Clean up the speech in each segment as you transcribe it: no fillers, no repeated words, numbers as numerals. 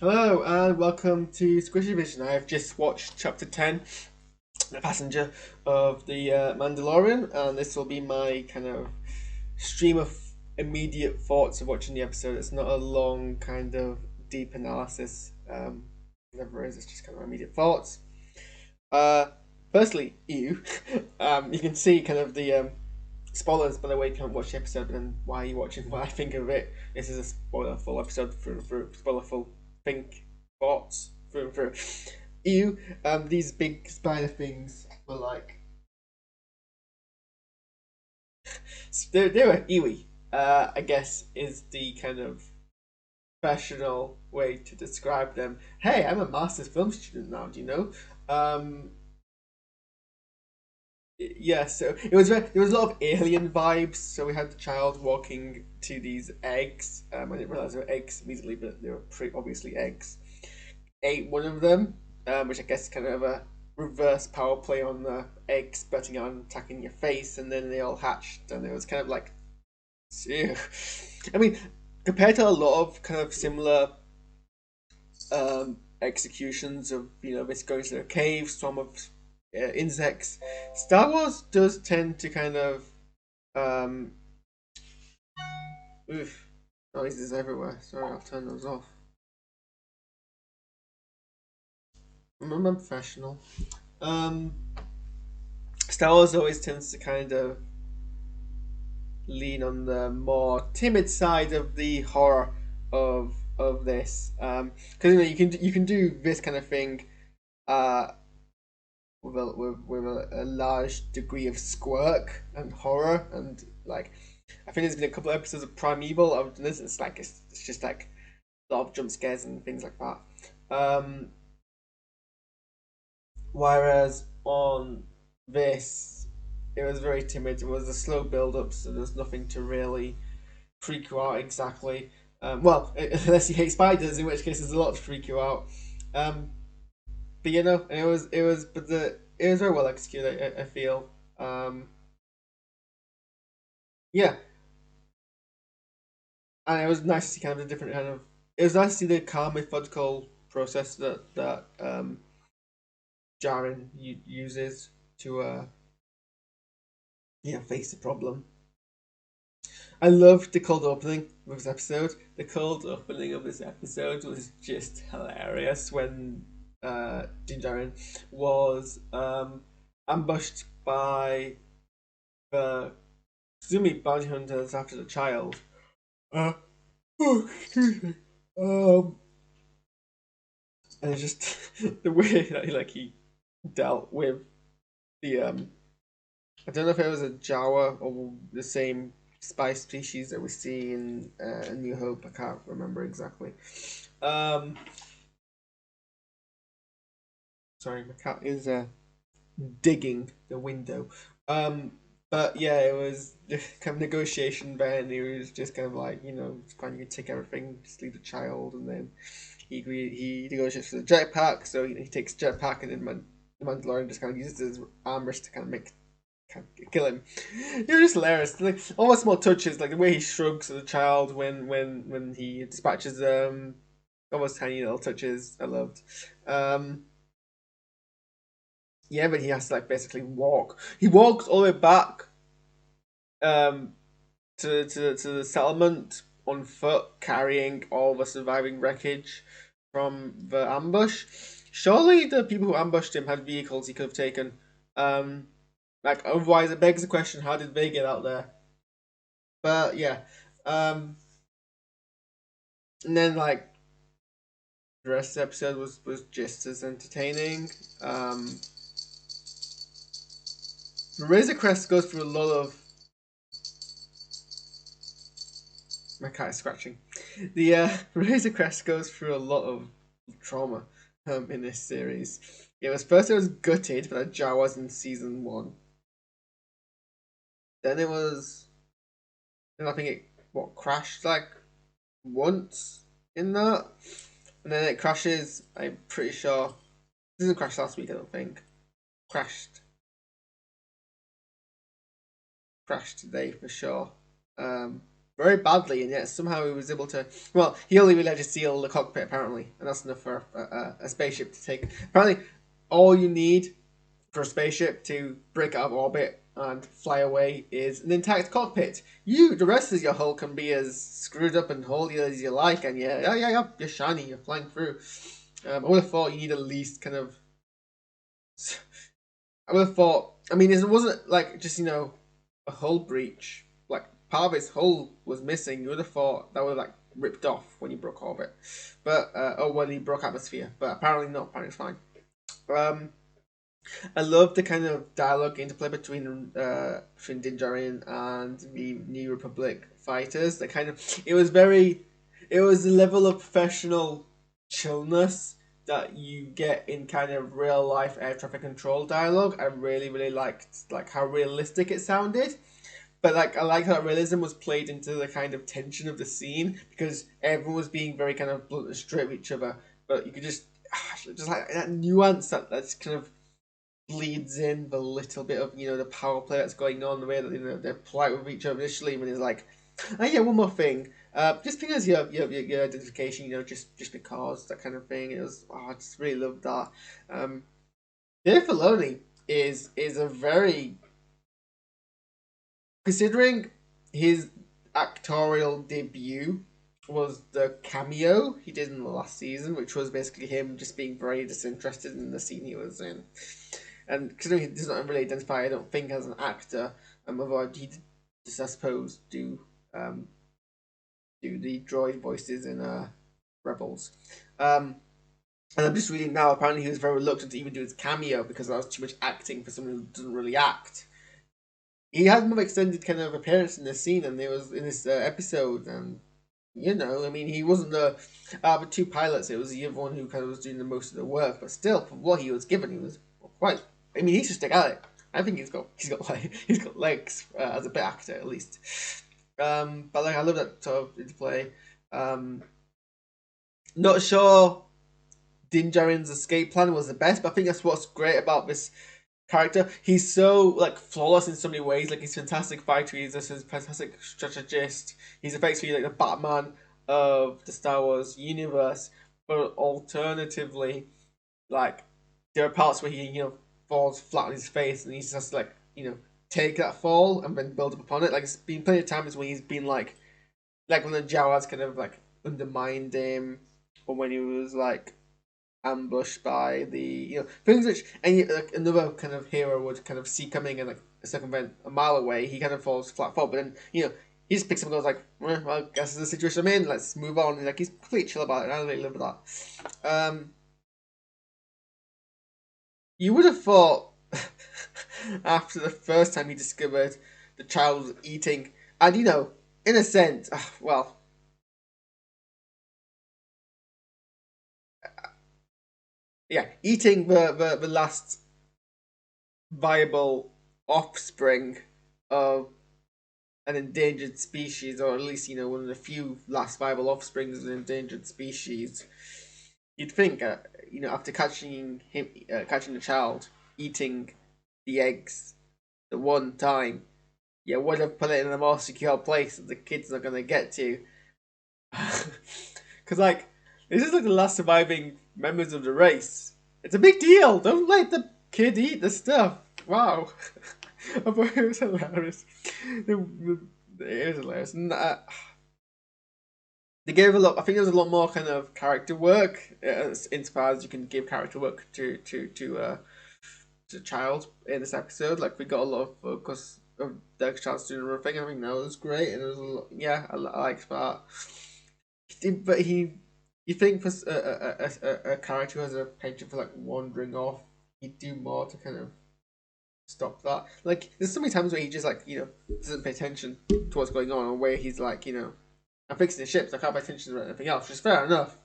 Hello and welcome to SquishiVision. I have just watched chapter 10, The Passenger of the Mandalorian, and this will be my kind of stream of immediate thoughts of watching the episode. It's not a long kind of deep analysis, never is, it's just kind of immediate thoughts. Uh, Firstly, you can see kind of the spoilers by the way you can't watch the episode and why you're watching what I think of it. This is a spoiler-full episode for spoiler-full think thoughts through and through. These big spider things were like they were Ewy. I guess is the kind of professional way to describe them. Hey, I'm a master's film student now. Do you know? Um, yeah, so there was a lot of alien vibes. So we had the child walking to these eggs. I didn't realize they were eggs immediately, but they were pretty obviously eggs. Ate one of them, which I guess is kind of a reverse power play on the egg spurting out and attacking your face, and then they all hatched, and it was kind of like, ew. I mean, compared to a lot of kind of similar executions of this going to a cave, swarm of insects, Star Wars does tend to kind of um, oof, noises everywhere. Sorry, I'll turn those off. I'm a professional. Um, Star Wars always tends to kind of lean on the more timid side of the horror of this, because you can do this kind of thing uh, with a large degree of squirk and horror, and like I think there's been a couple of episodes of Primeval of this. It's just like a lot of jump scares and things like that. Um, Whereas on this, it was very timid. It was a slow build up, so there's nothing to really freak you out exactly. Well, unless you hate spiders, in which case there's a lot to freak you out. Um, but it was very well executed. I feel. Yeah, and it was nice to see kind of the different kind of. It was nice to see the calm, methodical process that Jaren uses to face the problem. I loved the cold opening of this episode. The cold opening of this episode was just hilarious when Din Djarin was ambushed by the presumably bounty hunters after the child. Uh, oh, excuse me. Um, and it's just the way that he dealt with the I don't know if it was a Jawa or the same spice species that we see in A New Hope. I can't remember exactly. Um, Sorry, my cat is digging the window. Um, but yeah, it was kind of negotiation then. He was just kind of like, it's fine, you can take everything, just leave the child, and then he negotiates for the jetpack, so he takes jetpack, and then the Mandalorian just kind of uses his arm wrist to kind of kill him. You're just hilarious. Like almost small touches, like the way he shrugs at the child when he dispatches almost tiny little touches. I loved. Um, yeah, but he has to like basically walk. He walks all the way back um to the settlement on foot, carrying all the surviving wreckage from the ambush. Surely the people who ambushed him had vehicles he could have taken. Um, like otherwise, it begs the question: how did they get out there? But yeah, and then like the rest of the episode was just as entertaining. Um, Razor Crest goes through a lot of. My cat is scratching. The Razor Crest goes through a lot of trauma in this series. It was gutted for the Jawas in season one. Then it was then I think it crashed like once in that, and then it crashes. I'm pretty sure it didn't crash last week. I don't think crashed crashed today for sure. Um, very badly, and yet somehow he was able to. Well, he only really had to seal the cockpit apparently, and that's enough for a spaceship to take. Apparently, all you need for a spaceship to break out of orbit and fly away is an intact cockpit. The rest of your hull can be as screwed up and holdy as you like, and yeah, you're shiny, you're flying through. I would have thought you need at least kind of. I would have thought. I mean, it wasn't like just a hull breach. Like part of his hull was missing. You would have thought that would have like ripped off when he broke orbit, but or when he broke atmosphere. But apparently not. Apparently it's fine. Um, I love the kind of dialogue interplay between Din Djarin and the New Republic fighters. The kind of it was a level of professional chillness that you get in kind of real life air traffic control dialogue. I really liked like how realistic it sounded. But like I like how realism was played into the kind of tension of the scene because everyone was being very kind of blunt and straight with each other. But you could just like that nuance that's kind of bleeds in the little bit of the power play that's going on, the way that they're polite with each other initially when it's like, oh yeah, one more thing, just because your identification, just because that kind of thing. It was I just really loved that. Dave Filoni is a very considering his actorial debut was the cameo he did in the last season, which was basically him just being very disinterested in the scene he was in. And considering he does not really identify, I don't think, as an actor, although he did just, I suppose, do the droid voices in Rebels. Um, and I'm just reading now. Apparently, he was very reluctant to even do his cameo because that was too much acting for someone who doesn't really act. He had more extended kind of appearance in this scene, and it was in this episode, and I mean, he wasn't the two pilots. It was the other one who kind of was doing the most of the work, but still, for what he was given, he was quite. I mean, he should stick at it. I think he's got legs as a bit actor at least. But like I love that sort of interplay. Not sure Din Djarin's escape plan was the best, but I think that's what's great about this character. He's so like flawless in so many ways. Like he's a fantastic fighter. He's a fantastic strategist. He's effectively like the Batman of the Star Wars universe. But alternatively, like there are parts where he falls flat on his face and he's just like take that fall and then build up upon it. Like it's been plenty of times when he's been like when the Jawas kind of like undermined him, or when he was like ambushed by the things which like another kind of hero would kind of see coming and like circumvent a mile away. He kind of falls flat forward, but then he just picks up and goes like, well, I guess it's the situation I'm in. Let's move on. And, like he's completely chill about it. I really love that. You would have thought after the first time he discovered the child was eating, and in a sense, well, yeah, eating the last viable offspring of an endangered species, or at least one of the few last viable offsprings of an endangered species. You'd think, after catching the child eating the eggs the one time, you would have put it in a more secure place that the kid's not going to get to. Because, like, this is like the last surviving members of the race. It's a big deal. Don't let the kid eat the stuff. Wow. I thought it was hilarious. It was hilarious. And, they gave a lot. I think there was a lot more kind of character work, insofar as you can give character work to child in this episode. Like we got a lot of focus of the child's doing the thing. I think that was great, and it was a lot, yeah, I liked that. But you think for a character who has a penchant for like wandering off, he'd do more to kind of stop that. Like there's so many times where he just like doesn't pay attention to what's going on, or where he's like I'm fixing the ships. I can't pay attention to anything else, which is fair enough.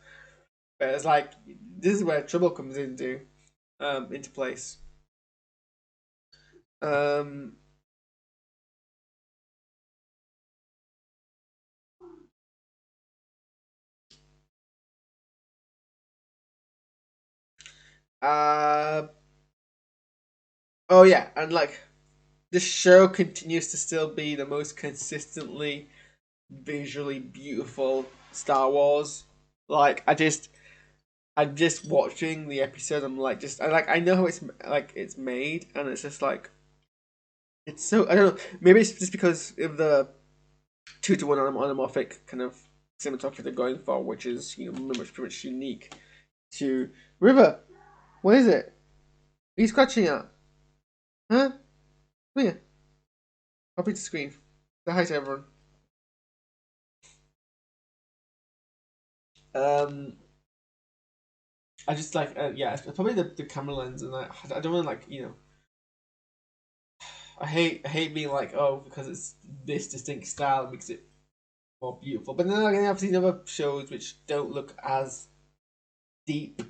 But it's like this is where trouble comes into place. Um, uh, oh yeah, and like the show continues to still be the most consistently visually beautiful Star Wars. Like I'm just watching the episode. I'm like, I know how it's made, and it's just like it's so I don't know. Maybe it's just because of the 2-to-1 anamorphic kind of cinematography they're going for, which is pretty much unique to River. What is it? Are you scratching at? Huh? Come here. Copy to screen. Say hi to everyone. Um, I just like yeah, it's probably the camera lens, and I don't want to I hate being like, oh, because it's this distinct style it makes it more beautiful. But then again, I've seen other shows which don't look as deep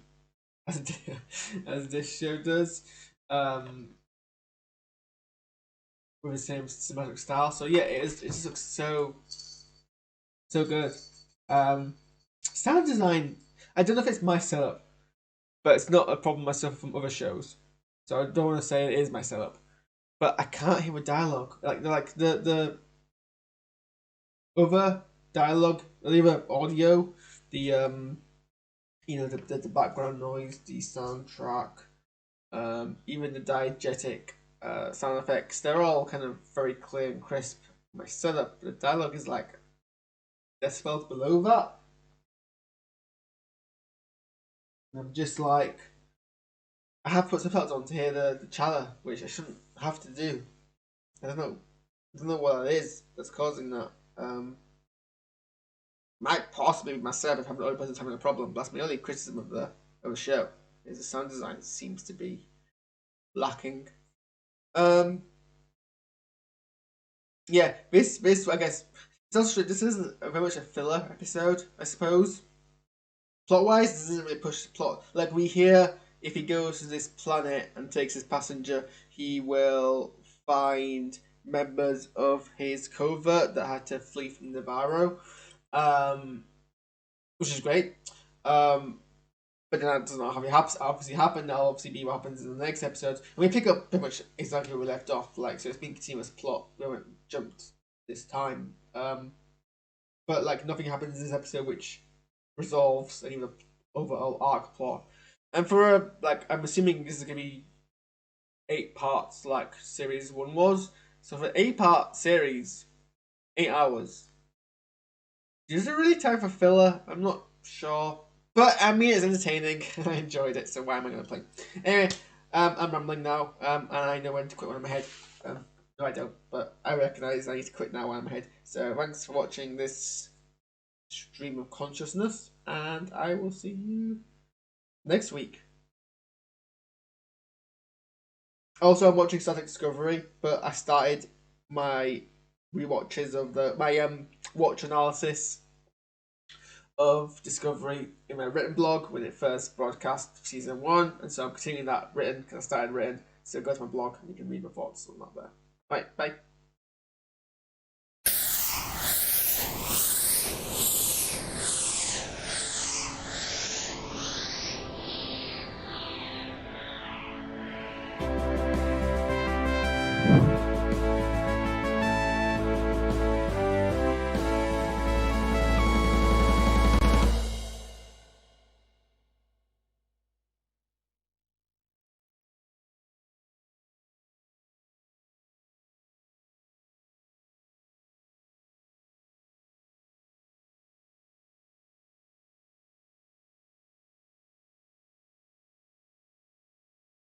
as as this show does, with the same cinematic style. So yeah, it just looks so good. Um, Sound design, I don't know if it's my setup, but it's not a problem myself from other shows. So I don't want to say it is my setup, but I can't hear a dialogue. Like the other dialogue, the other audio, the the background noise, the soundtrack, even the diegetic sound effects, they're all kind of very clear and crisp. My setup, the dialogue is like decibels below that. And I'm just like, I have put subtitles on to hear the chatter, which I shouldn't have to do. I don't know. I don't know what it is that's causing that. Might possibly be myself if I'm the only person having a problem. But that's my only criticism of the show. Is the sound design seems to be lacking. Um, yeah, this I guess it's also this is very much a filler episode, I suppose. Plot wise, this doesn't really push the plot. Like we hear, if he goes to this planet and takes his passenger, he will find members of his covert that had to flee from Navarro, um, which is great. Um, but then that does not obviously happen. That'll obviously be what happens in the next episode. And we pick up pretty much exactly where we left off. Like, so it's been continuous plot. We haven't jumped this time. But like nothing happens in this episode which resolves any of the overall arc plot. And for I'm assuming this is gonna be 8 parts like series one was. So for 8 part series, 8 hours. Is it really time for filler? I'm not sure. But I mean, it's entertaining. I enjoyed it, so why am I going to play? Anyway, I'm rambling now, and I know when to quit when I'm ahead. No, I don't, but I recognise I need to quit now when I'm ahead. So thanks for watching this stream of consciousness, and I will see you next week. Also, I'm watching Star Trek Discovery, but I started my rewatches of my watch analysis of Discovery in my written blog when it first broadcast season one, and so I'm continuing that written because I started written. So go to my blog and you can read my thoughts on that there. Right, bye.